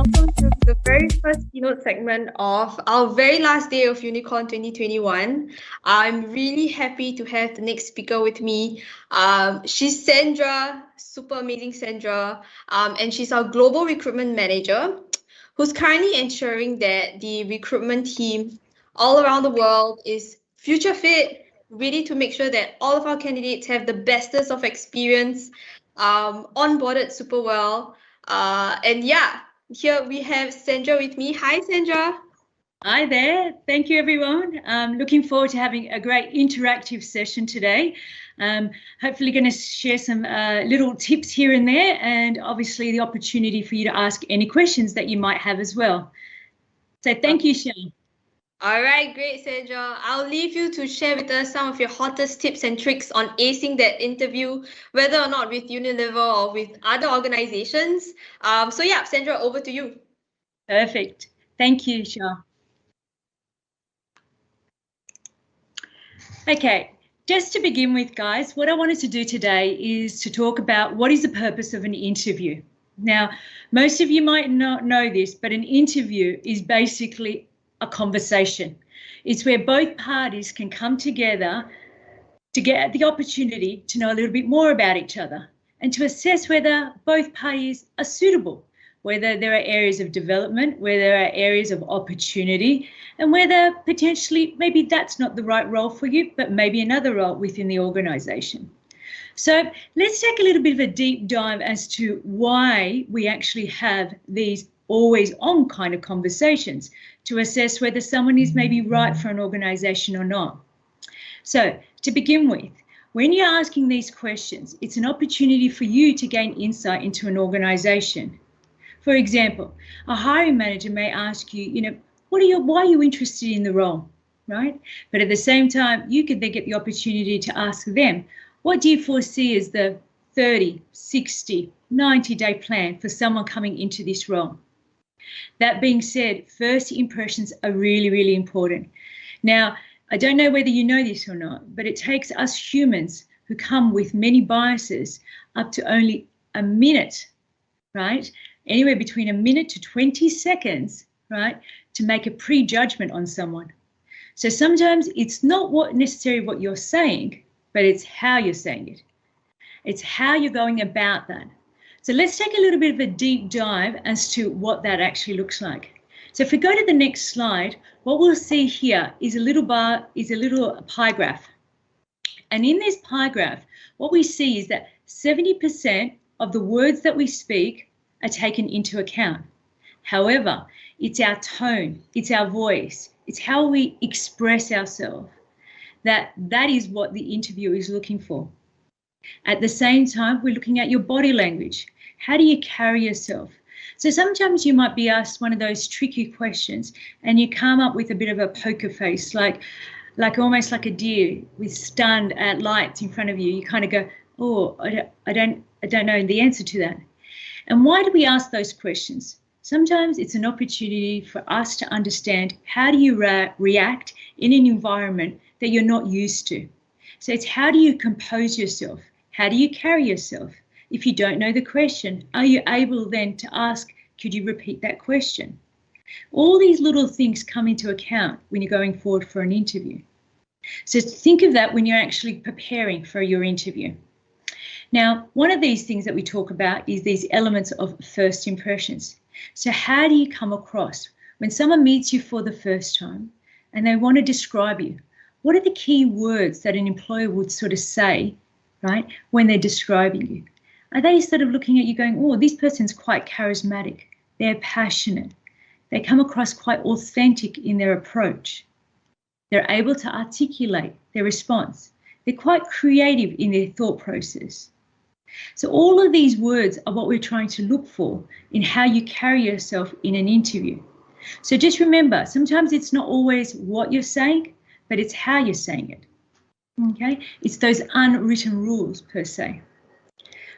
welcome to the very first keynote segment of our very last day of Unicorn 2021. I'm really happy to have the next speaker with me. She's Sandra, super amazing Sandra, and she's our Global Recruitment Manager, who's currently ensuring that the recruitment team all around the world is future fit, ready to make sure that all of our candidates have the bestest of experience, onboarded super well. And yeah, here we have Sandra with me. Hi, Sandra. Hi there. Thank you, everyone. Looking forward to having a great interactive session today. Hopefully going to share some little tips here and there, and obviously the opportunity for you to ask any questions that you might have as well. So thank you, Sean. All right, great, Sandra. I'll leave you to share with us some of your hottest tips and tricks on acing that interview, whether or not with Unilever or with other organizations. So yeah, Sandra, over to you. Perfect. Thank you, Sean. Okay, just to begin with, guys, what I wanted to do today is to talk about what is the purpose of an interview. Now, most of you might not know this, but an interview is basically a conversation. It's where both parties can come together to get the opportunity to know a little bit more about each other and to assess whether both parties are suitable, whether there are areas of development, where there are areas of opportunity, and whether potentially maybe that's not the right role for you, but maybe another role within the organisation. So let's take a little bit of a deep dive as to why we actually have these always on kind of conversations to assess whether someone is maybe right for an organisation or not. So to begin with, when you're asking these questions, it's an opportunity for you to gain insight into an organisation. For example, a hiring manager may ask you, why are you interested in the role, right? But at the same time, you could then get the opportunity to ask them, what do you foresee as the 30, 60, 90-day plan for someone coming into this role? That being said, first impressions are really, really important. Now, I don't know whether you know this or not, but it takes us humans who come with many biases up to only a minute, right? Anywhere between a minute to 20 seconds, right, to make a prejudgment on someone. So sometimes it's not necessarily what you're saying, but it's how you're saying it. It's how you're going about that. So let's take a little bit of a deep dive as to what that actually looks like. So if we go to the next slide, what we'll see here is a little pie graph. And in this pie graph, what we see is that 70% of the words that we speak are taken into account. However, it's our tone, it's our voice, it's how we express ourselves. That is what the interviewer is looking for. At the same time, we're looking at your body language. How do you carry yourself? So sometimes you might be asked one of those tricky questions and you come up with a bit of a poker face, like almost like a deer with stunned at lights in front of you. You kind of go, oh, I don't know the answer to that. And why do we ask those questions? Sometimes it's an opportunity for us to understand how do you react in an environment that you're not used to. So it's how do you compose yourself? How do you carry yourself? If you don't know the question, are you able then to ask, could you repeat that question? All these little things come into account when you're going forward for an interview. So think of that when you're actually preparing for your interview. Now, one of these things that we talk about is these elements of first impressions. So how do you come across when someone meets you for the first time and they want to describe you? What are the key words that an employer would sort of say, right, when they're describing you? Are they sort of looking at you going, oh, this person's quite charismatic, they're passionate, they come across quite authentic in their approach, they're able to articulate their response, they're quite creative in their thought process. So all of these words are what we're trying to look for in how you carry yourself in an interview. So just remember, sometimes it's not always what you're saying, but it's how you're saying it, okay? It's those unwritten rules per se,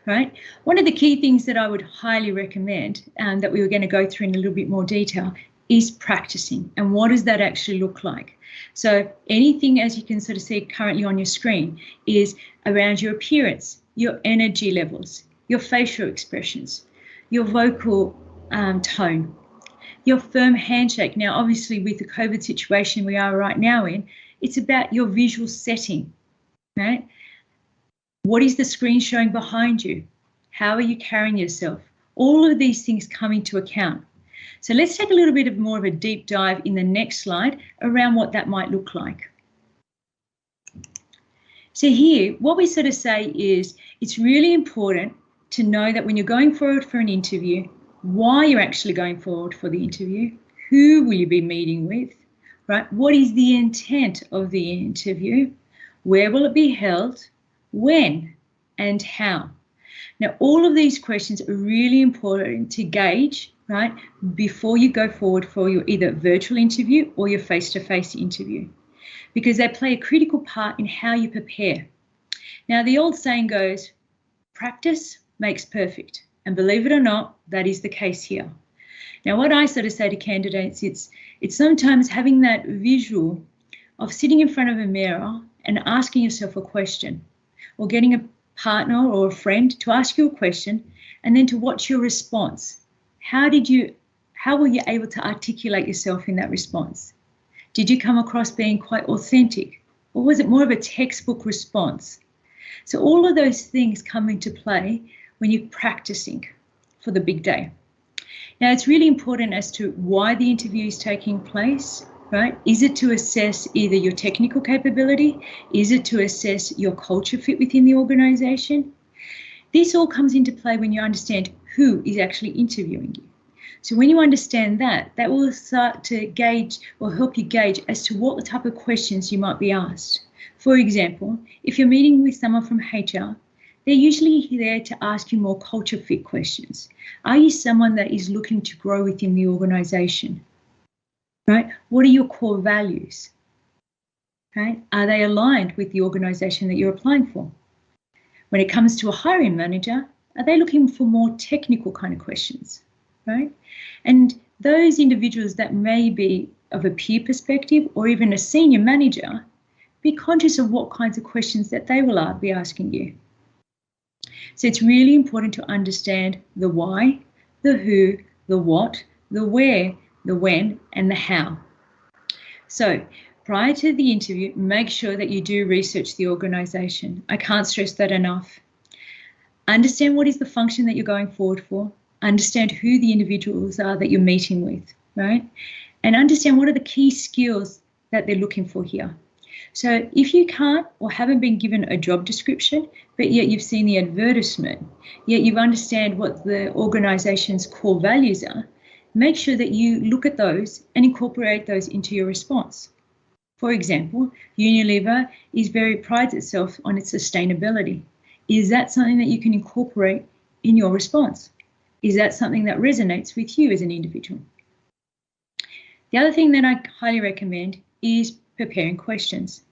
right? One of the key things that I would highly recommend and that we were going to go through in a little bit more detail is practicing. And what does that actually look like? So anything, as you can sort of see currently on your screen, is around your appearance, your energy levels, your facial expressions, your vocal tone, your firm handshake. Now, obviously, with the COVID situation we are right now in, it's about your visual setting, right? What is the screen showing behind you? How are you carrying yourself? All of these things come into account. So let's take a little bit more of a deep dive in the next slide around what that might look like. So here, what we sort of say is it's really important to know that when you're going forward for an interview, why you're actually going forward for the interview, who will you be meeting with, right? What is the intent of the interview? Where will it be held? When and how? Now, all of these questions are really important to gauge, right, before you go forward for your either virtual interview or your face-to-face interview, because they play a critical part in how you prepare. Now, the old saying goes, practice makes perfect. And believe it or not, that is the case here. Now, what I sort of say to candidates, it's sometimes having that visual of sitting in front of a mirror and asking yourself a question, or getting a partner or a friend to ask you a question and then to watch your response. How were you able to articulate yourself in that response? Did you come across being quite authentic, or was it more of a textbook response? So all of those things come into play when you're practicing for the big day. Now, it's really important as to why the interview is taking place, right? Is it to assess either your technical capability? Is it to assess your culture fit within the organisation? This all comes into play when you understand who is actually interviewing you. So when you understand that, that will start to gauge or help you gauge as to what the type of questions you might be asked. For example, if you're meeting with someone from HR, they're usually there to ask you more culture fit questions. Are you someone that is looking to grow within the organisation? Right? What are your core values? Right? Are they aligned with the organisation that you're applying for? When it comes to a hiring manager, are they looking for more technical kind of questions? Right? And those individuals that may be of a peer perspective or even a senior manager, be conscious of what kinds of questions that they will be asking you. So it's really important to understand the why, the who, the what, the where, the when, and the how. So prior to the interview, make sure that you do research the organisation. I can't stress that enough. Understand what is the function that you're going forward for. Understand who the individuals are that you're meeting with, right? And understand what are the key skills that they're looking for here. So if you can't or haven't been given a job description, but yet you've seen the advertisement, yet you understand what the organisation's core values are, make sure that you look at those and incorporate those into your response. For example, Unilever prides itself on its sustainability. Is that something that you can incorporate in your response? Is that something that resonates with you as an individual? The other thing that I highly recommend is preparing questions.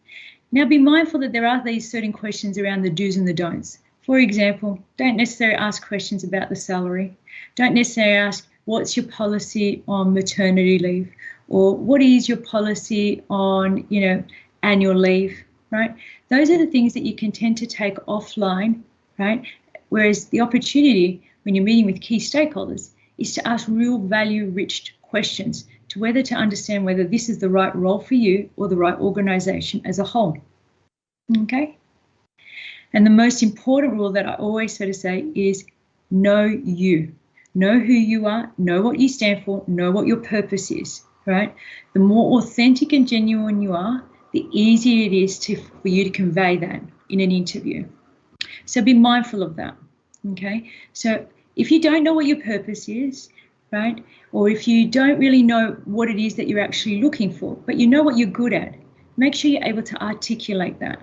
Now, be mindful that there are these certain questions around the do's and the don'ts. For example, don't necessarily ask questions about the salary. Don't necessarily ask, what's your policy on maternity leave? Or what is your policy on, annual leave, right? Those are the things that you can tend to take offline, right? Whereas the opportunity when you're meeting with key stakeholders is to ask real value-rich questions to whether to understand whether this is the right role for you or the right organisation as a whole. Okay? And the most important rule that I always sort of say is know you. Know who you are, know what you stand for, know what your purpose is, right? The more authentic and genuine you are, the easier it is for you to convey that in an interview. So be mindful of that, okay? So if you don't know what your purpose is, right, or if you don't really know what it is that you're actually looking for, but you know what you're good at, make sure you're able to articulate that,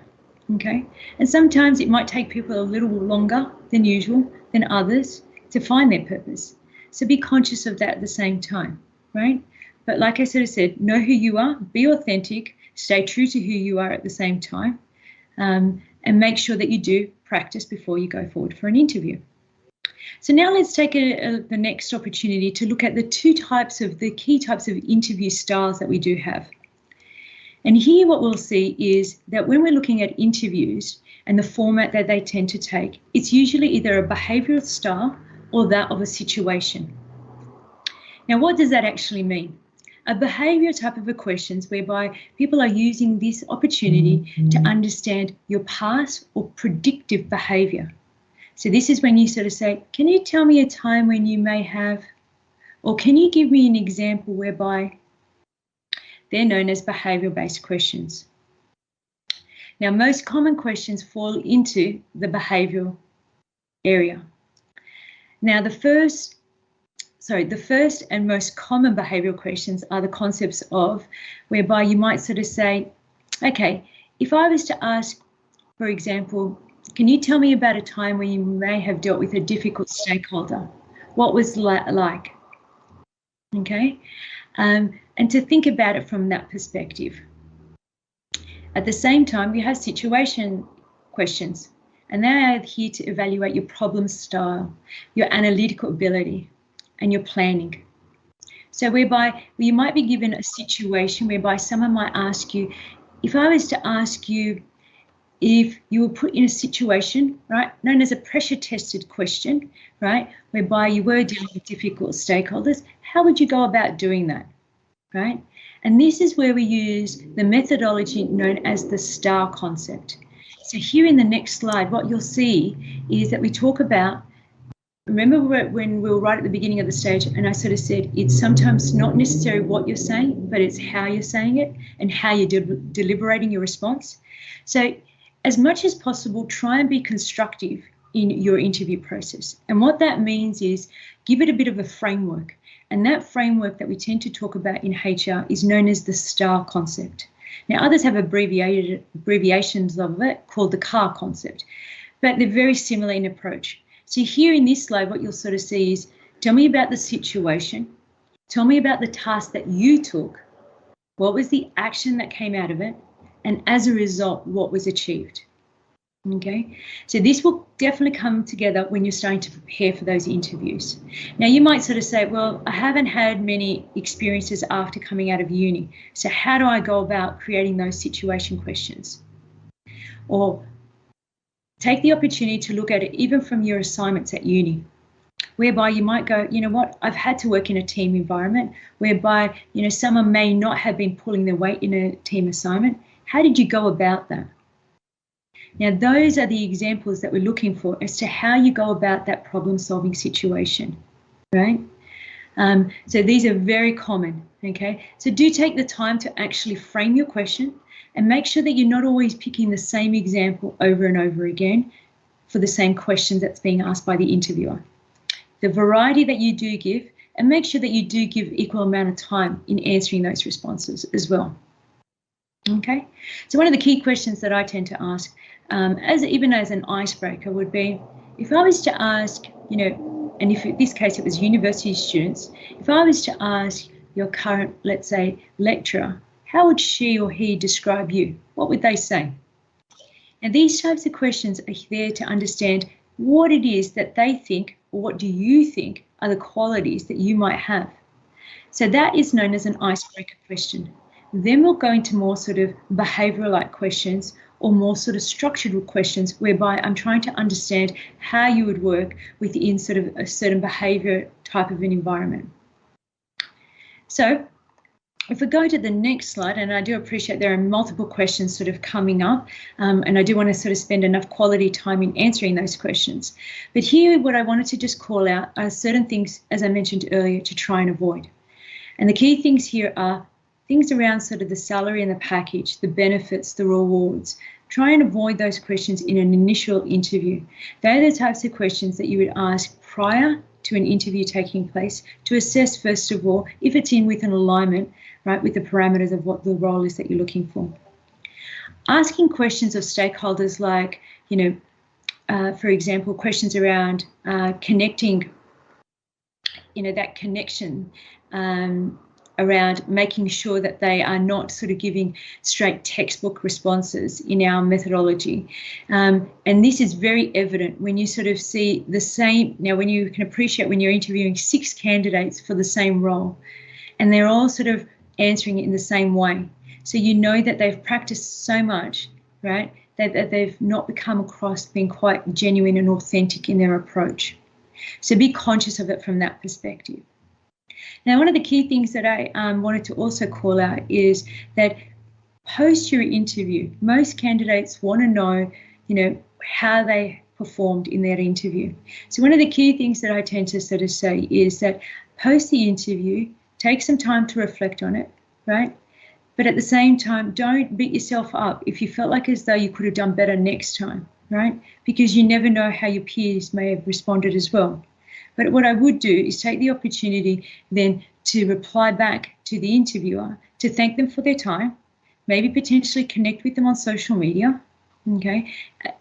okay? And sometimes it might take people a little longer than usual, than others, to find their purpose. So be conscious of that at the same time, right? But like I sort of said, know who you are, be authentic, stay true to who you are at the same time, and make sure that you do practice before you go forward for an interview. So now let's take the next opportunity to look at the key types of interview styles that we do have. And here what we'll see is that when we're looking at interviews and the format that they tend to take, it's usually either a behavioural style or that of a situation. Now, what does that actually mean? A behaviour type of a questions whereby people are using this opportunity to understand your past or predictive behaviour. So this is when you sort of say, can you tell me a time when you may have, or can you give me an example whereby they're known as behavioural-based questions. Now, most common questions fall into the behavioural area. Now, the first and most common behavioural questions are the concepts of whereby you might sort of say, okay, if I was to ask, for example, can you tell me about a time where you may have dealt with a difficult stakeholder? What was like? Okay, and to think about it from that perspective. At the same time, we have situation questions, and they are here to evaluate your problem style, your analytical ability, and your planning. So whereby you might be given a situation whereby someone might ask you, if I was to ask you if you were put in a situation, right, known as a pressure tested question, right, whereby you were dealing with difficult stakeholders, how would you go about doing that, right? And this is where we use the methodology known as the STAR concept. So here in the next slide, what you'll see is that we talk about, remember when we were right at the beginning of the stage and I sort of said it's sometimes not necessarily what you're saying, but it's how you're saying it and how you're deliberating your response. So as much as possible, try and be constructive in your interview process. And what that means is give it a bit of a framework. And that framework that we tend to talk about in HR is known as the STAR concept. Now, others have abbreviations of it called the CAR concept, but they're very similar in approach. So here in this slide, what you'll sort of see is, tell me about the situation, tell me about the task that you took, what was the action that came out of it, and as a result, what was achieved. Okay, so this will definitely come together when you're starting to prepare for those interviews. Now, you might sort of say, well, I haven't had many experiences after coming out of uni. So how do I go about creating those situation questions? Or take the opportunity to look at it even from your assignments at uni, whereby you might go, you know what, I've had to work in a team environment whereby, you know, someone may not have been pulling their weight in a team assignment. How did you go about that? Now, those are the examples that we're looking for as to how you go about that problem-solving situation, right? So these are very common, okay? So do take the time to actually frame your question and make sure that you're not always picking the same example over and over again for the same question that's being asked by the interviewer. The variety that you do give, and make sure that you do give equal amount of time in answering those responses as well. Okay, so one of the key questions that I tend to ask, even as an icebreaker, would be, if I was to ask, you know, and if in this case it was university students, if I was to ask your current, let's say, lecturer, how would she or he describe you? What would they say? And these types of questions are there to understand what it is that they think, or what do you think are the qualities that you might have. So that is known as an icebreaker question. Then we'll go into more sort of behavioural-like questions or more sort of structured questions whereby I'm trying to understand how you would work within sort of a certain behaviour type of an environment. So if we go to the next slide, and I do appreciate there are multiple questions sort of coming up, and I do want to sort of spend enough quality time in answering those questions. But here, what I wanted to just call out are certain things, as I mentioned earlier, to try and avoid. And the key things here are things around sort of the salary and the package, the benefits, the rewards. Try and avoid those questions in an initial interview. They're the types of questions that you would ask prior to an interview taking place to assess, first of all, if it's in with an alignment, right, with the parameters of what the role is that you're looking for. Asking questions of stakeholders like, you know, for example, questions around connecting, you know, that connection, around making sure that they are not sort of giving straight textbook responses in our methodology. And this is very evident when you sort of see the same, now when you can appreciate when you're interviewing 6 candidates for the same role, and they're all sort of answering it in the same way. So you know that they've practiced so much, right, that they've not come across being quite genuine and authentic in their approach. So be conscious of it from that perspective. Now, one of the key things that I wanted to also call out is that post your interview, most candidates want to know, how they performed in that interview. So one of the key things that I tend to sort of say is that post the interview, take some time to reflect on it, right? But at the same time, don't beat yourself up if you felt like as though you could have done better next time, right? Because you never know how your peers may have responded as well. But what I would do is take the opportunity then to reply back to the interviewer, to thank them for their time, maybe potentially connect with them on social media, okay?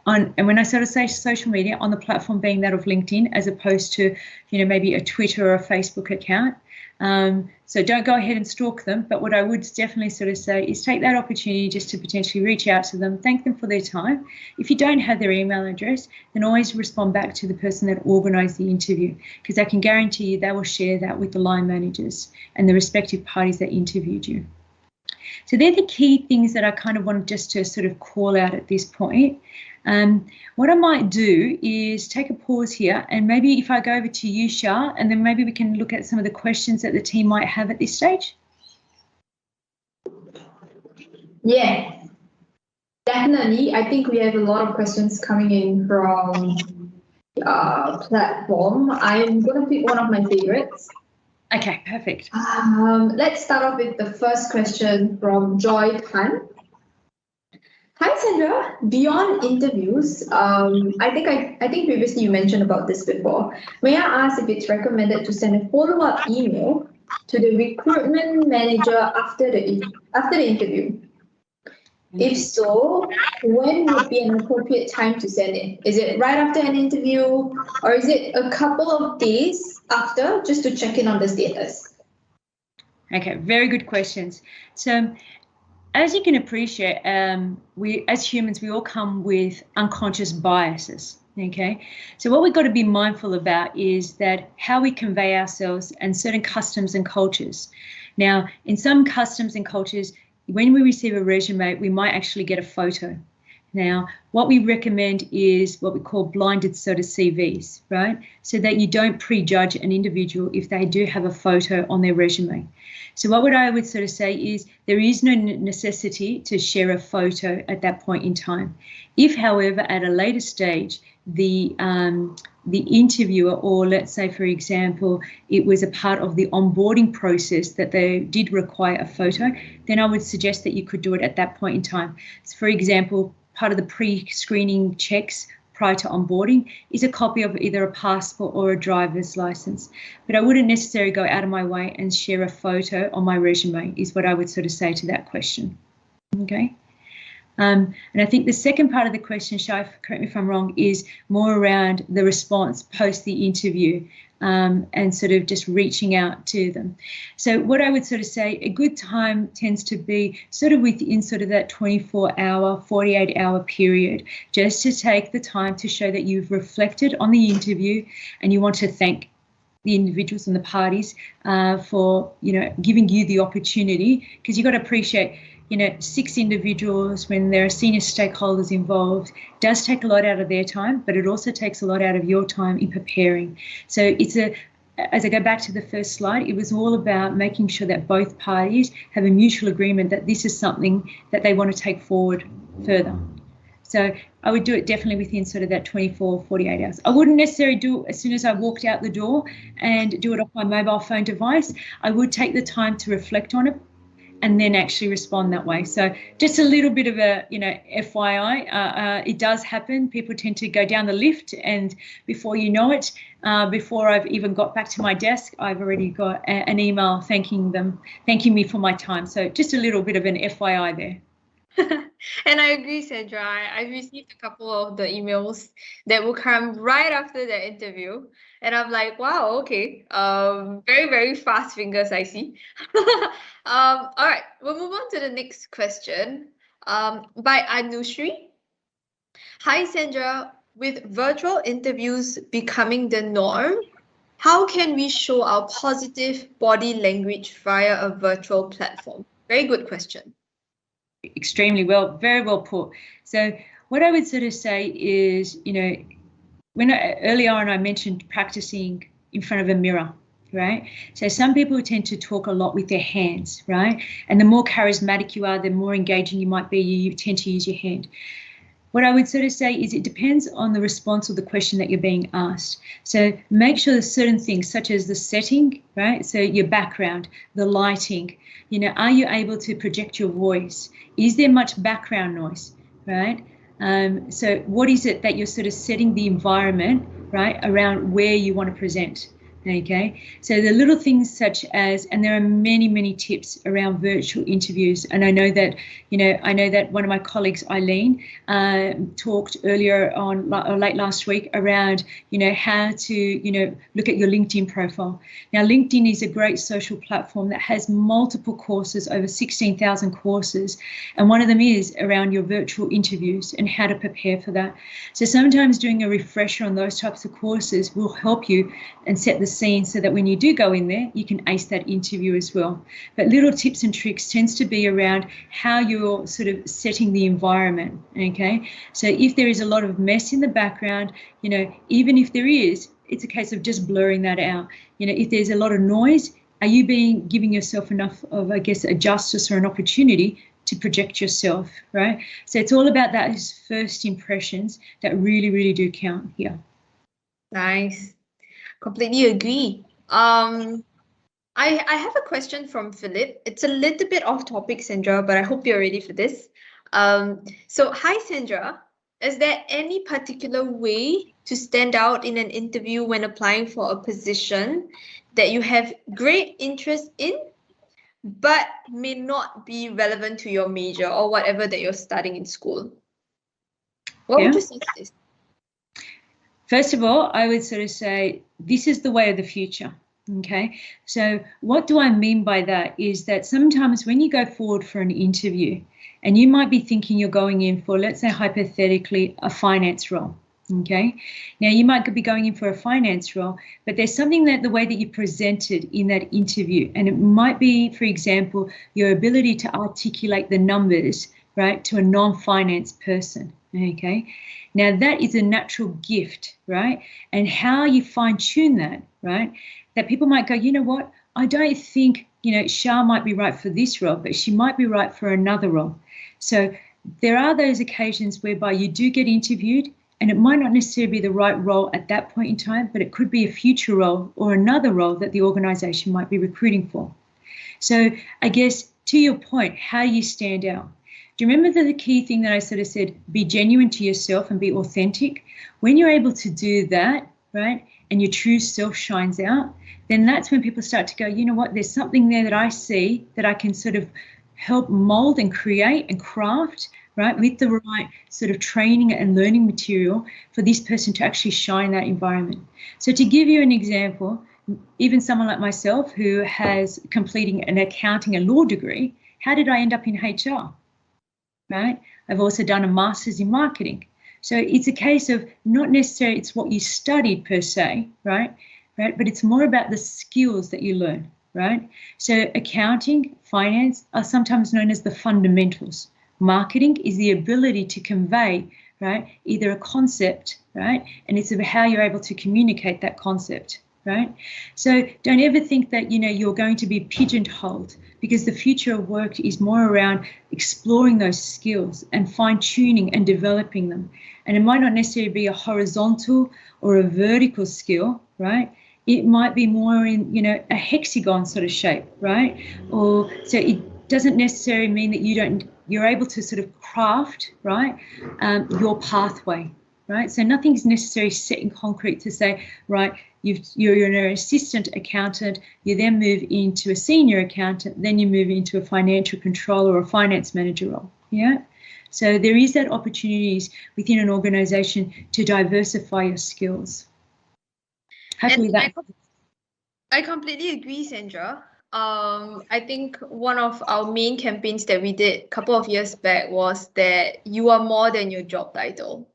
And when I sort of say social media, on the platform being that of LinkedIn, as opposed to, maybe a Twitter or a Facebook account. So don't go ahead and stalk them. But what I would definitely sort of say is take that opportunity just to potentially reach out to them, thank them for their time. If you don't have their email address, then always respond back to the person that organised the interview, because I can guarantee you they will share that with the line managers and the respective parties that interviewed you. So they're the key things that I kind of want just to sort of call out at this point. What I might do is take a pause here, and maybe if I go over to you, Shah, and then maybe we can look at some of the questions that the team might have at this stage. Yeah, definitely. I think we have a lot of questions coming in from platform. I'm going to pick one of my favorites. Okay, perfect. Let's start off with the first question from Joy Tan. Hi Sandra, beyond interviews, I think previously you mentioned about this before. May I ask if it's recommended to send a follow-up email to the recruitment manager after the interview? If so, when would be an appropriate time to send it? Is it right after an interview, or is it a couple of days after, just to check in on the status? Okay, very good questions. So, as you can appreciate, we as humans, we all come with unconscious biases. Okay, so what we've got to be mindful about is that how we convey ourselves and certain customs and cultures. Now, in some customs and cultures, when we receive a resume, we might actually get a photo. Now, what we recommend is what we call blinded sort of CVs, right? So that you don't prejudge an individual if they do have a photo on their resume. So what I would sort of say is there is no necessity to share a photo at that point in time. If, however, at a later stage, the interviewer, or let's say, for example, it was a part of the onboarding process that they did require a photo, then I would suggest that you could do it at that point in time. So, for example, part of the pre-screening checks prior to onboarding is a copy of either a passport or a driver's license. But I wouldn't necessarily go out of my way and share a photo on my resume, is what I would sort of say to that question. Okay. And I think the second part of the question, Shai, correct me if I'm wrong, is more around the response post the interview, and sort of just reaching out to them. So what I would sort of say, a good time tends to be sort of within sort of that 24-hour, 48-hour period, just to take the time to show that you've reflected on the interview and you want to thank the individuals and the parties for, giving you the opportunity, because you've got to appreciate, 6 individuals, when there are senior stakeholders involved, does take a lot out of their time, but it also takes a lot out of your time in preparing. So as I go back to the first slide, it was all about making sure that both parties have a mutual agreement that this is something that they want to take forward further. So I would do it definitely within sort of that 24, 48 hours. I wouldn't necessarily do it as soon as I walked out the door and do it off my mobile phone device. I would take the time to reflect on it and then actually respond that way. So just a little bit of a, FYI, it does happen. People tend to go down the lift, and before you know it, before I've even got back to my desk, I've already got an email thanking me for my time. So just a little bit of an FYI there. And I agree, Sandra. I received a couple of the emails that will come right after the interview. And I'm like, wow, okay. Very, very fast fingers, I see. All right, we'll move on to the next question by Anushri. Hi, Sandra. With virtual interviews becoming the norm, how can we show our positive body language via a virtual platform? Very good question. Extremely well, very well put. So what I would sort of say is, when earlier on I mentioned practicing in front of a mirror. right? So some people tend to talk a lot with their hands, right? And the more charismatic you are, the more engaging you might be, you tend to use your hand. What I would sort of say is it depends on the response or the question that you're being asked. So make sure there's certain things such as the setting, right? So your background, the lighting, are you able to project your voice? Is there much background noise, right? So what is it that you're sort of setting the environment, right, around where you want to present? Okay, so the little things such as, and there are many, many tips around virtual interviews. And I know that one of my colleagues, Eileen, talked earlier on, or late last week, around, how to, look at your LinkedIn profile. Now, LinkedIn is a great social platform that has multiple courses, over 16,000 courses. And one of them is around your virtual interviews and how to prepare for that. So sometimes doing a refresher on those types of courses will help you and set the scene so that when you do go in there, you can ace that interview as well. But little tips and tricks tends to be around how you're sort of setting the environment, okay? So if there is a lot of mess in the background, even if there is, it's a case of just blurring that out. If there's a lot of noise, are you giving yourself enough of, I guess, a justice or an opportunity to project yourself, right? So it's all about those first impressions that really, really do count here. Nice. Completely agree. I have a question from Philip. It's a little bit off topic, Sandra, but I hope you're ready for this. So hi, Sandra. Is there any particular way to stand out in an interview when applying for a position that you have great interest in, but may not be relevant to your major or whatever that you're studying in school? What would you say to this? First of all, I would sort of say this is the way of the future. Okay, so what do I mean by that is that sometimes when you go forward for an interview and you might be thinking you're going in for, let's say hypothetically, a finance role. Okay, now you might be going in for a finance role, but there's something that the way that you presented in that interview, and it might be, for example, your ability to articulate the numbers, right, to a non-finance person. Okay, now that is a natural gift, right? And how you fine-tune that, right? That people might go, you know what, I don't think, Shah might be right for this role, but she might be right for another role. So there are those occasions whereby you do get interviewed and it might not necessarily be the right role at that point in time, but it could be a future role or another role that the organisation might be recruiting for. So I guess to your point, how do you stand out? Do you remember the key thing that I sort of said, be genuine to yourself and be authentic? When you're able to do that, right, and your true self shines out, then that's when people start to go, you know what, there's something there that I see that I can sort of help mold and create and craft, right, with the right sort of training and learning material for this person to actually shine in that environment. So to give you an example, even someone like myself who has completing an accounting and law degree, how did I end up in HR? Right? I've also done a master's in marketing. So it's a case of not necessarily it's what you studied per se, right? But it's more about the skills that you learn, right? So accounting, finance are sometimes known as the fundamentals. Marketing is the ability to convey, right, either a concept, right? And it's about how you're able to communicate that concept, right? So don't ever think that, you're going to be pigeonholed, because the future of work is more around exploring those skills and fine-tuning and developing them. And it might not necessarily be a horizontal or a vertical skill, right? It might be more in, a hexagon sort of shape, right? Or so it doesn't necessarily mean that you're able to sort of craft, right, your pathway, right? So nothing's necessarily set in concrete to say, right, you're an assistant accountant, you then move into a senior accountant, then you move into a financial controller or a finance manager role, yeah? So there is that opportunities within an organisation to diversify your skills. Hopefully that... I completely agree, Sandra. I think one of our main campaigns that we did a couple of years back was that you are more than your job title.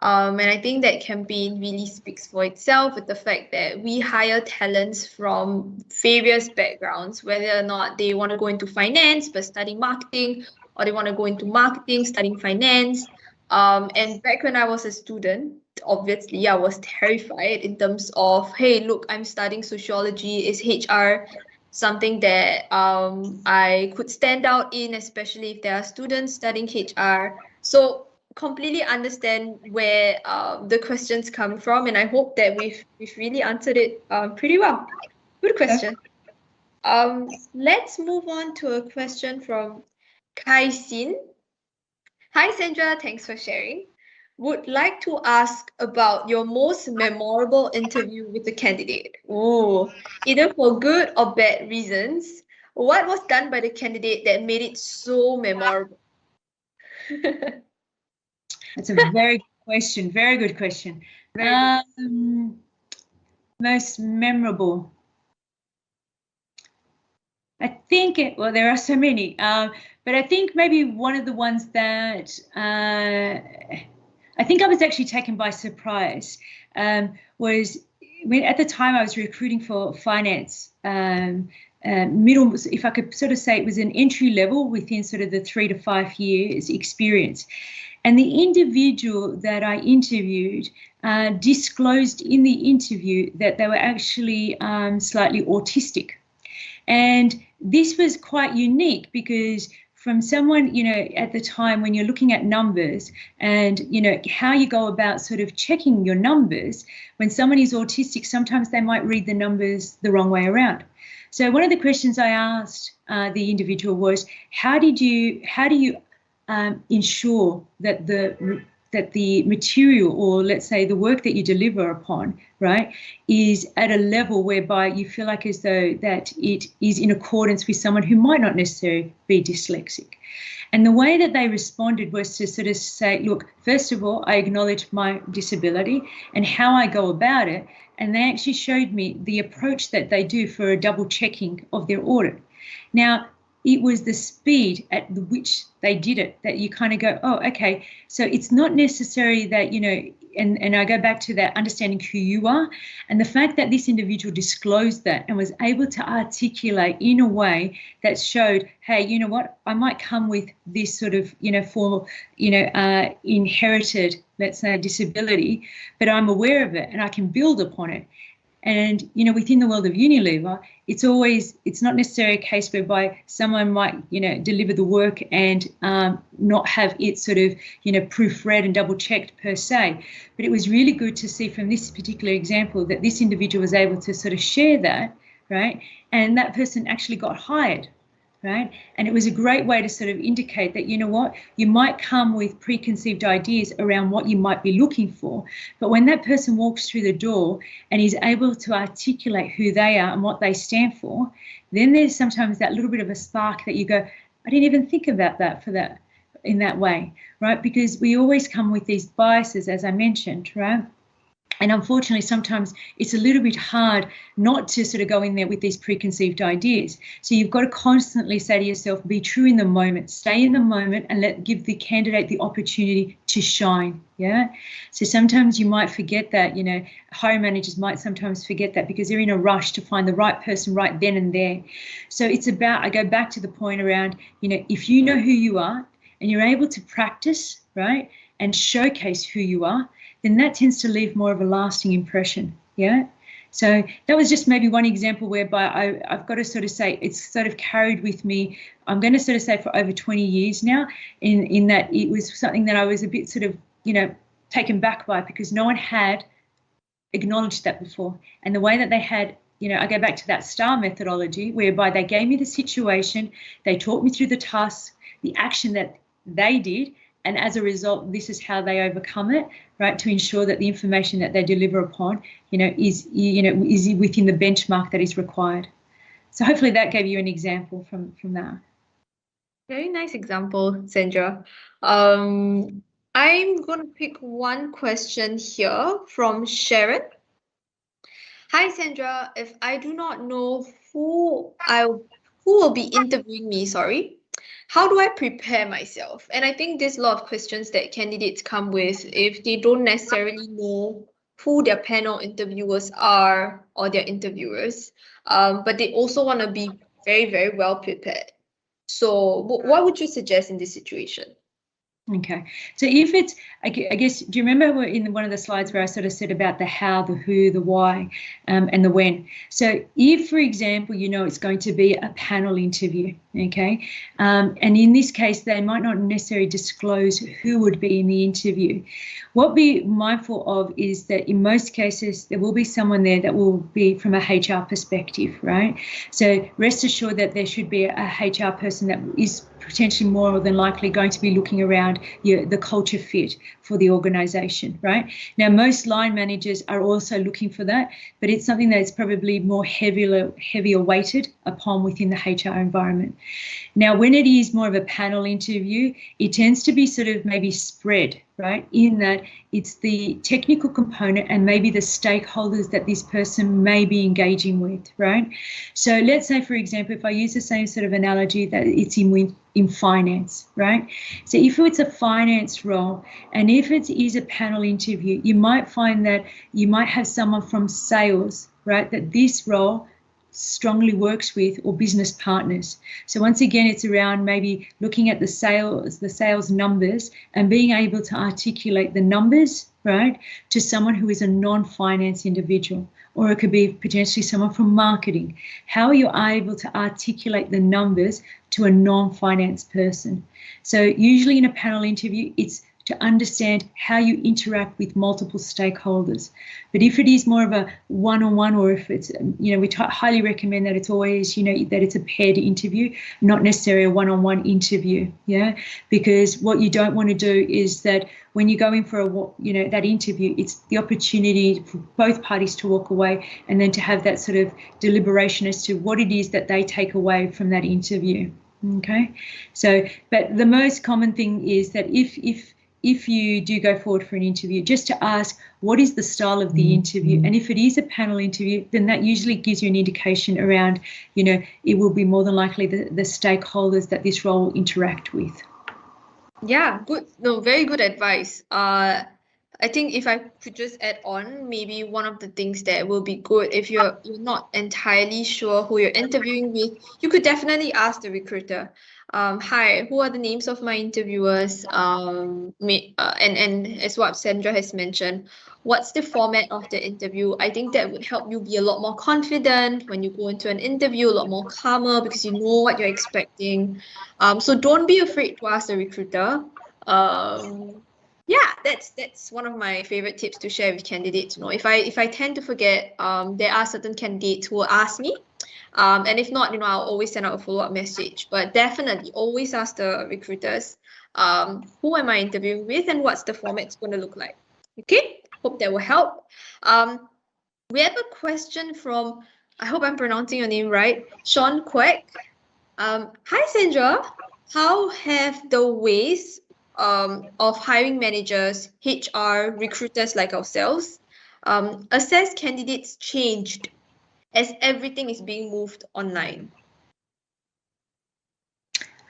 And I think that campaign really speaks for itself with the fact that we hire talents from various backgrounds, whether or not they want to go into finance but studying marketing, or they want to go into marketing studying finance. And back when I was a student, obviously I was terrified in terms of, hey, look, I'm studying sociology. Is HR something that I could stand out in, especially if there are students studying HR? So completely understand where the questions come from, and I hope that we've really answered it pretty well. Good question. Let's move on to a question from Kai Sin. Hi Sandra, thanks for sharing. Would like to ask about your most memorable interview with a candidate. Oh, either for good or bad reasons. What was done by the candidate that made it so memorable? That's a very good question. Very good question. Very good. Most memorable. I think well, there are so many, but I think maybe one of the ones that I think I was actually taken by surprise was when at the time I was recruiting for finance. Middle, if I could sort of say, it was an entry level within sort of the 3 to 5 years experience. And the individual that I interviewed disclosed in the interview that they were actually slightly autistic. And this was quite unique because from someone, at the time when you're looking at numbers and, how you go about sort of checking your numbers, when someone is autistic, sometimes they might read the numbers the wrong way around. So one of the questions I asked the individual was, how do you ensure that the material, or let's say the work that you deliver upon, right, is at a level whereby you feel like as though that it is in accordance with someone who might not necessarily be dyslexic. And the way that they responded was to sort of say, look, first of all, I acknowledge my disability and how I go about it. And they actually showed me the approach that they do for a double checking of their audit. Now, it was the speed at which they did it that you kind of go, oh, okay. So it's not necessary that, and I go back to that understanding who you are, and the fact that this individual disclosed that and was able to articulate in a way that showed, hey, you know what, I might come with this sort of, inherited, let's say, disability, but I'm aware of it and I can build upon it. And, within the world of Unilever, it's not necessarily a case whereby someone might, deliver the work and not have it sort of, proofread and double checked per se. But it was really good to see from this particular example that this individual was able to sort of share that, right? And that person actually got hired. Right. And it was a great way to sort of indicate that, you might come with preconceived ideas around what you might be looking for. But when that person walks through the door and is able to articulate who they are and what they stand for, then there's sometimes that little bit of a spark that you go, I didn't even think about that in that way. Right. Because we always come with these biases, as I mentioned. Right. And unfortunately, sometimes it's a little bit hard not to sort of go in there with these preconceived ideas. So you've got to constantly say to yourself, be true in the moment, stay in the moment, and give the candidate the opportunity to shine. Yeah. So sometimes you might forget that, hiring managers might sometimes forget that because they're in a rush to find the right person right then and there. So it's about, I go back to the point around, if you know who you are and you're able to practice, right, and showcase who you are, then that tends to leave more of a lasting impression. Yeah. So that was just maybe one example whereby I've got to sort of say it's sort of carried with me. I'm going to sort of say for over 20 years now, in that it was something that I was a bit sort of, taken back by because no one had acknowledged that before. And the way that they had, I go back to that STAR methodology whereby they gave me the situation, they taught me through the tasks, the action that they did, and as a result, this is how they overcome it, right? To ensure that the information that they deliver upon, is within the benchmark that is required. So hopefully that gave you an example from that. Very nice example, Sandra. I'm going to pick one question here from Sharon. Hi, Sandra. If I do not know who will be interviewing me, how do I prepare myself? And I think there's a lot of questions that candidates come with if they don't necessarily know who their panel interviewers are or their interviewers, but they also want to be very, very well prepared. So what would you suggest in this situation? Okay, so if it's, I guess, do you remember in one of the slides where I sort of said about the how, the who, the why, and the when? So if, for example, it's going to be a panel interview, okay, and in this case, they might not necessarily disclose who would be in the interview. What be mindful of is that in most cases, there will be someone there that will be from a HR perspective, right? So rest assured that there should be a HR person that is potentially more than likely going to be looking around the culture fit for the organisation, right? Now, most line managers are also looking for that, but it's something that's probably more heavier weighted upon within the HR environment. Now, when it is more of a panel interview, it tends to be sort of maybe spread, right? In that it's the technical component and maybe the stakeholders that this person may be engaging with, right? So let's say, for example, if I use the same sort of analogy that it's in finance, right? So if it's a finance role and if it is a panel interview, you might find that you might have someone from sales, right, that this role strongly works with, or business partners. So once again, it's around maybe looking at the sales numbers and being able to articulate the numbers, right, to someone who is a non-finance individual, or it could be potentially someone from marketing. How are you able to articulate the numbers to a non-finance person? So usually in a panel interview, it's to understand how you interact with multiple stakeholders. But if it is more of a one-on-one, or if it's, we highly recommend that it's always, that it's a paired interview, not necessarily a one-on-one interview, yeah? Because what you don't want to do is that when you go in for that interview, it's the opportunity for both parties to walk away and then to have that sort of deliberation as to what it is that they take away from that interview, okay? So, but the most common thing is that if you do go forward for an interview, just to ask what is the style of the interview, and if it is a panel interview, then that usually gives you an indication around, it will be more than likely the stakeholders that this role will interact with. Yeah, good. No, very good advice. I think if I could just add on, maybe one of the things that will be good if you're not entirely sure who you're interviewing with, you could definitely ask the recruiter. Hi, who are the names of my interviewers? And as what Sandra has mentioned, what's the format of the interview? I think that would help you be a lot more confident when you go into an interview, a lot more calmer because you know what you're expecting. So don't be afraid to ask the recruiter. Yeah, that's one of my favorite tips to share with candidates. If I tend to forget, there are certain candidates who will ask me. And if not, I'll always send out a follow-up message. But definitely always ask the recruiters, who am I interviewing with and what's the format going to look like. Okay, hope that will help. We have a question from, I hope I'm pronouncing your name right, Sean Kwek. Hi Sandra, how have the ways of hiring managers, HR, recruiters like ourselves, assess candidates changed as everything is being moved online?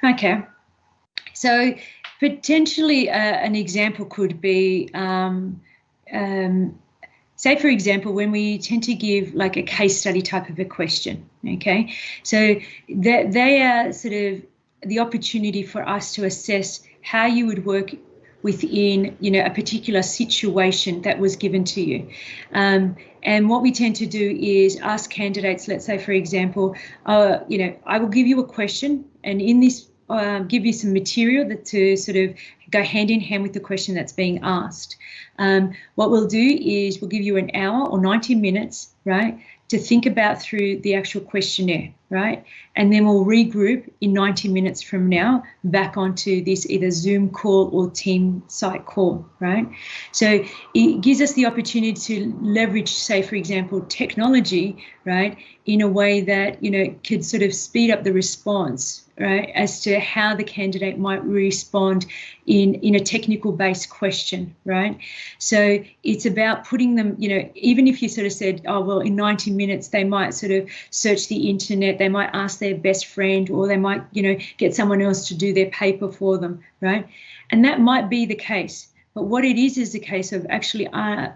Okay, so potentially an example could be, say, for example, when we tend to give like a case study type of a question, okay? So they are sort of the opportunity for us to assess how you would work within, a particular situation that was given to you. And what we tend to do is ask candidates, let's say, for example, I will give you a question, and in this, give you some material that to sort of go hand in hand with the question that's being asked. What we'll do is we'll give you an hour or 90 minutes, right, to think about through the actual questionnaire, right? And then we'll regroup in 90 minutes from now back onto this either Zoom call or team site call, right? So it gives us the opportunity to leverage, say, for example, technology, right, in a way that, could sort of speed up the response, right, as to how the candidate might respond in a technical based question, right? So it's about putting them, even if you sort of said, oh, well, in 90 minutes, they might sort of search the internet, they might ask their best friend, or they might, get someone else to do their paper for them, right? And that might be the case. But what it is a case of actually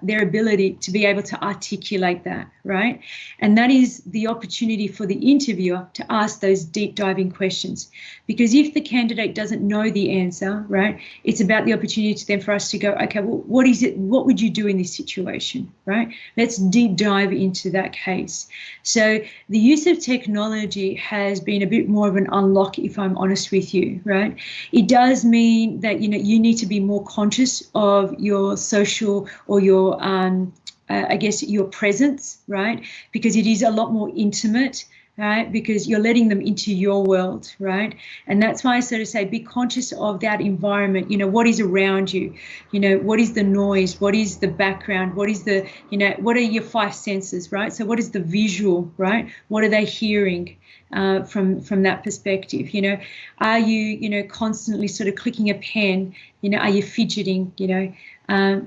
their ability to be able to articulate that, right? And that is the opportunity for the interviewer to ask those deep diving questions. Because if the candidate doesn't know the answer, right, it's about the opportunity to then for us to go, okay, well, what is it? What would you do in this situation, right? Let's deep dive into that case. So the use of technology has been a bit more of an unlock, if I'm honest with you, right? It does mean that, you know, you need to be more conscious of your social or your, I guess, your presence, right? Because it is a lot more intimate, right? Because you're letting them into your world, right? And that's why I sort of say be conscious of that environment. You know, what is around you? You know, what is the noise? What is the background? What is the, you know, what are your five senses, right? So what is the visual, right? What are they hearing from that perspective? You know, are you know, constantly sort of clicking a pen? You know, are you fidgeting? You know,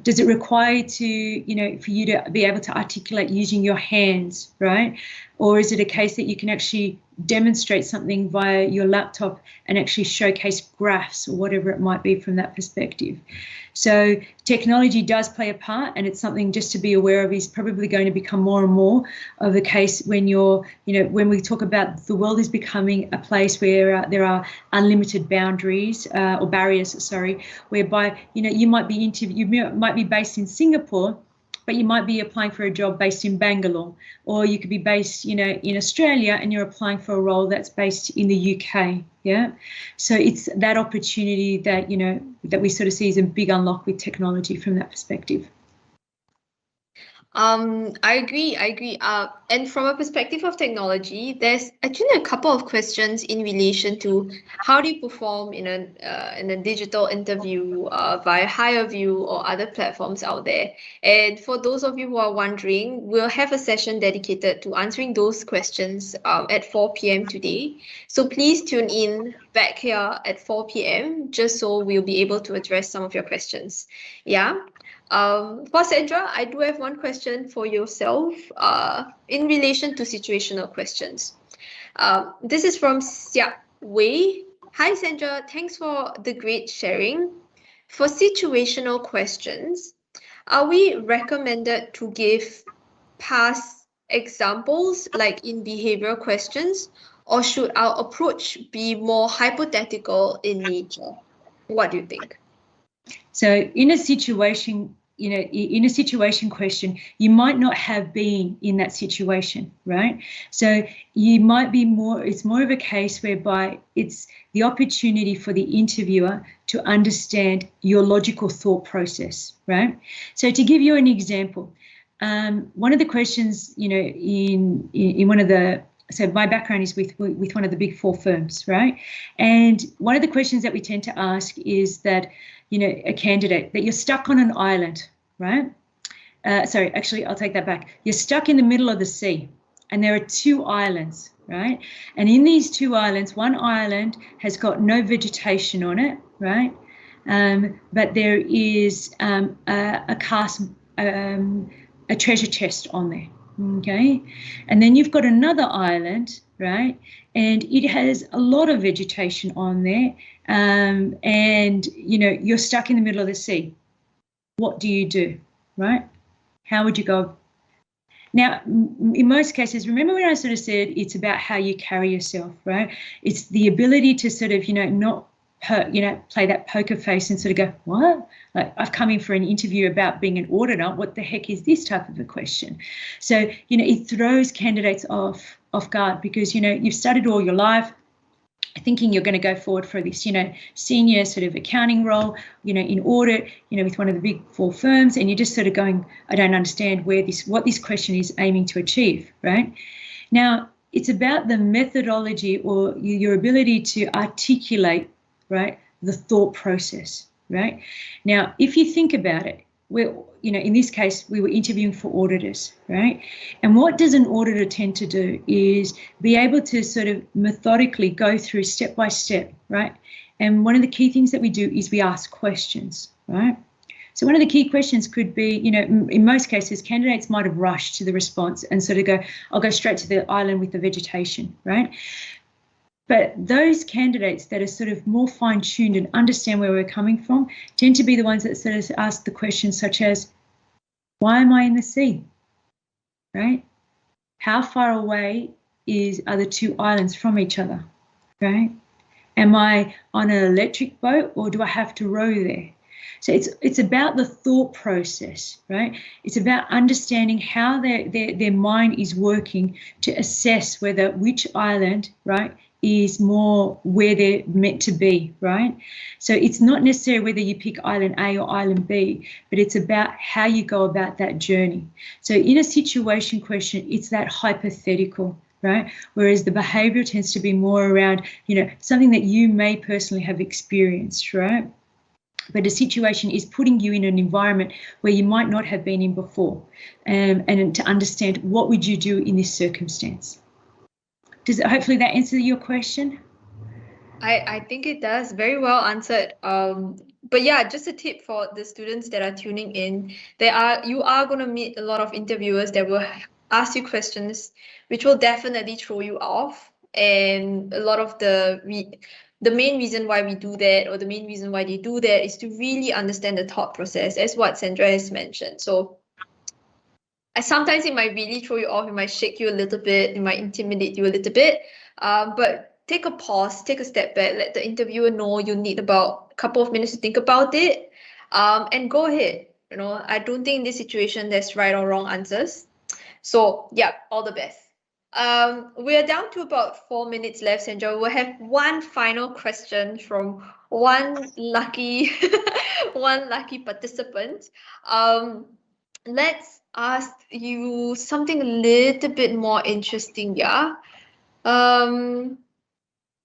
does it require to, you know, for you to be able to articulate using your hands, right? Or is it a case that you can actually demonstrate something via your laptop and actually showcase graphs or whatever it might be from that perspective? So technology does play a part, and it's something just to be aware of is probably going to become more and more of a case when you're, you know, when we talk about the world is becoming a place where there are unlimited boundaries or barriers, sorry, whereby, you know, you might be based in Singapore, but you might be applying for a job based in Bangalore, or you could be based, you know, in Australia and you're applying for a role that's based in the UK. Yeah. So it's that opportunity that, you know, that we sort of see as a big unlock with technology from that perspective. I agree. And from a perspective of technology, there's actually a couple of questions in relation to how do you perform in a digital interview via HireView or other platforms out there. And for those of you who are wondering, we'll have a session dedicated to answering those questions at 4 p.m. today. So please tune in back here at 4 p.m. just so we'll be able to address some of your questions. Yeah. For Sandra, I do have one question for yourself in relation to situational questions. This is from Xiao Wei. Hi, Sandra. Thanks for the great sharing. For situational questions, are we recommended to give past examples like in behavioral questions, or should our approach be more hypothetical in nature? What do you think? So in a situation, you know, in a situation question, you might not have been in that situation, right? So you might be it's more of a case whereby it's the opportunity for the interviewer to understand your logical thought process, right? So to give you an example, one of the questions, you know, in one of the, so my background is with one of the big four firms, right? And one of the questions that we tend to ask is that, you know, a candidate, that you're stuck on an island, right? Sorry, actually, I'll take that back. You're stuck in the middle of the sea and there are two islands, right? And in these two islands, one island has got no vegetation on it, right? But there is a treasure chest on there, okay? And then you've got another island, right? And it has a lot of vegetation on there. And, you know, you're stuck in the middle of the sea. What do you do, right? How would you go? Now, in most cases, remember when I sort of said it's about how you carry yourself, right? It's the ability to sort of, you know, not play that poker face and sort of go, what? Like, I've come in for an interview about being an auditor. What the heck is this type of a question? So, you know, it throws candidates off guard because, you know, you've studied all your life thinking you're going to go forward for this, you know, senior sort of accounting role, you know, in audit, you know, with one of the big four firms, and you're just sort of going, I don't understand what this question is aiming to achieve, right? Now, it's about the methodology or your ability to articulate, right, the thought process, right? Now, if you think about it, you know, in this case, we were interviewing for auditors, right? And what does an auditor tend to do is be able to sort of methodically go through step by step, right? And one of the key things that we do is we ask questions, right? So one of the key questions could be, you know, in most cases, candidates might have rushed to the response and sort of go, I'll go straight to the island with the vegetation, right? But those candidates that are sort of more fine-tuned and understand where we're coming from tend to be the ones that sort of ask the questions such as, why am I in the sea? Right? How far away are the two islands from each other? Right? Am I on an electric boat or do I have to row there? So it's about the thought process, right? It's about understanding how their mind is working to assess which island, right, is more where they're meant to be, right? So it's not necessarily whether you pick island A or island B, but it's about how you go about that journey. So in a situation question, it's that hypothetical, right? Whereas the behavioural tends to be more around, something that you may personally have experienced, right? But a situation is putting you in an environment where you might not have been in before, and to understand what would you do in this circumstance. Hopefully that answers your question? I think it does. Very well answered. But yeah, just a tip for the students that are tuning in. You are going to meet a lot of interviewers that will ask you questions which will definitely throw you off. And a lot of the main reason why we do that, or the main reason why they do that, is to really understand the thought process, as what Sandra has mentioned. So sometimes it might really throw you off, it might shake you a little bit, it might intimidate you a little bit. But take a pause, take a step back, let the interviewer know you need about a couple of minutes to think about it, and go ahead. I don't think in this situation there's right or wrong answers. So yeah, all the best. We're down to about 4 minutes left, Sandra. We'll have one final question from one lucky participant. Let's ask you something a little bit more interesting, yeah?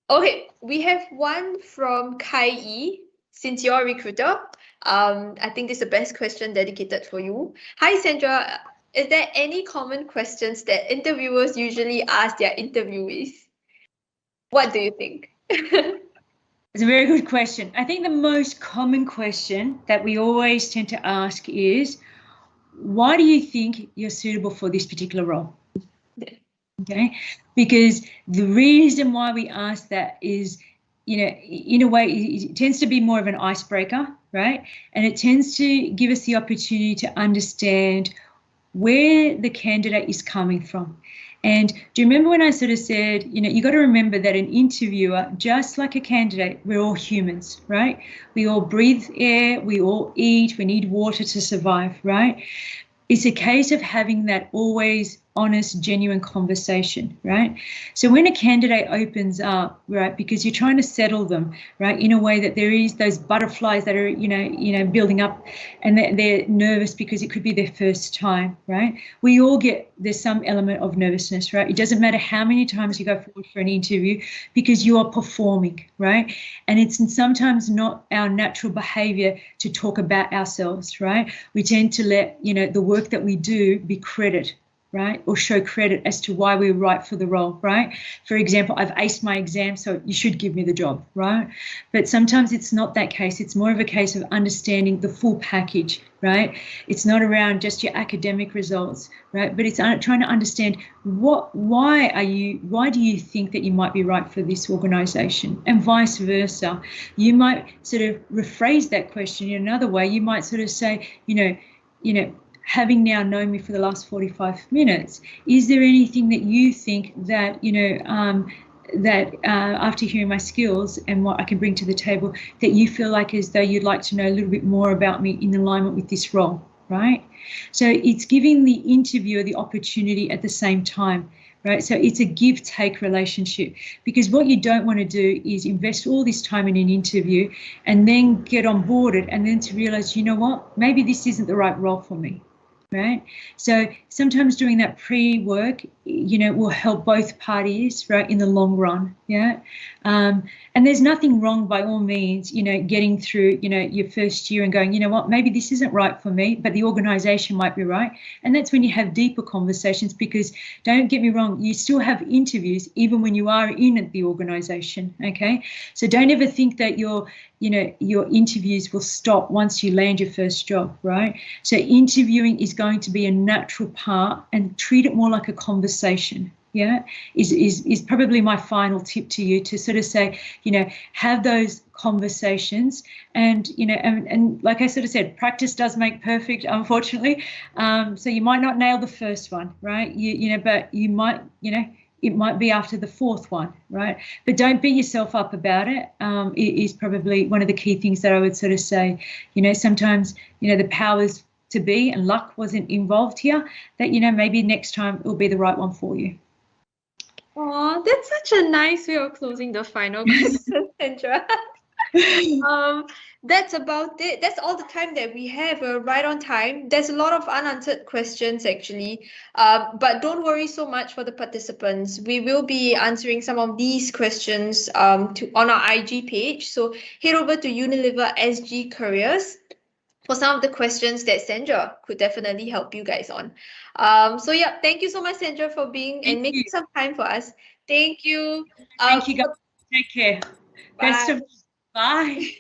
Okay, we have one from Kai Yi, since you're a recruiter. I think this is the best question dedicated for you. Hi, Sandra. Is there any common questions that interviewers usually ask their interviewees? What do you think? It's a very good question. I think the most common question that we always tend to ask is, why do you think you're suitable for this particular role? Yeah. Okay, because the reason why we ask that is, in a way, it tends to be more of an icebreaker, right? And it tends to give us the opportunity to understand where the candidate is coming from. And do you remember when I sort of said, you got to remember that an interviewer, just like a candidate, we're all humans, right? We all breathe air, we all eat, we need water to survive, right? It's a case of having that always honest, genuine conversation, right? So when a candidate opens up, right, because you're trying to settle them, right, in a way that there is those butterflies that are, building up, and they're nervous because it could be their first time, right? We all there's some element of nervousness, right? It doesn't matter how many times you go forward for an interview, because you are performing, right? And it's sometimes not our natural behavior to talk about ourselves, right? We tend to let, the work that we do be credit, right? Or show credit as to why we're right for the role, right? For example, I've aced my exam, so you should give me the job, right? But sometimes it's not that case. It's more of a case of understanding the full package, right? It's not around just your academic results, right? But it's trying to understand why do you think that you might be right for this organization, and vice versa. You might sort of rephrase that question in another way. You might sort of say, having now known me for the last 45 minutes, is there anything that you think that, after hearing my skills and what I can bring to the table, that you feel like as though you'd like to know a little bit more about me in alignment with this role, right? So it's giving the interviewer the opportunity at the same time, right? So it's a give-take relationship, because what you don't want to do is invest all this time in an interview and then get onboarded and then to realize, maybe this isn't the right role for me. Right. So sometimes doing that pre-work, will help both parties, right, in the long run. Yeah. And there's nothing wrong, by all means, getting through, your first year and going, maybe this isn't right for me, but the organization might be right. And that's when you have deeper conversations, because don't get me wrong, you still have interviews even when you are in the organization. Okay. So don't ever think that your interviews will stop once you land your first job, right? So interviewing is going to be a natural part, and treat it more like a conversation, yeah, is probably my final tip to you, to sort of say, have those conversations, and and like I sort of said, practice does make perfect, unfortunately. So you might not nail the first one, right? But you might, it might be after the fourth one, right? But don't beat yourself up about it. It is probably one of the key things that I would sort of say. Sometimes, the powers to be and luck wasn't involved here, that maybe next time it will be the right one for you. Oh, that's such a nice way of closing the final question, Sandra. That's about it. That's all the time that we have. We're right on time. There's a lot of unanswered questions actually. But don't worry so much for the participants. We will be answering some of these questions on our IG page. So head over to Unilever SG Careers for some of the questions that Sandra could definitely help you guys on. So yeah, thank you so much, Sandra, for being and making some time for us. Thank you. Thank you, guys. Take care. Bye. Best of. Bye.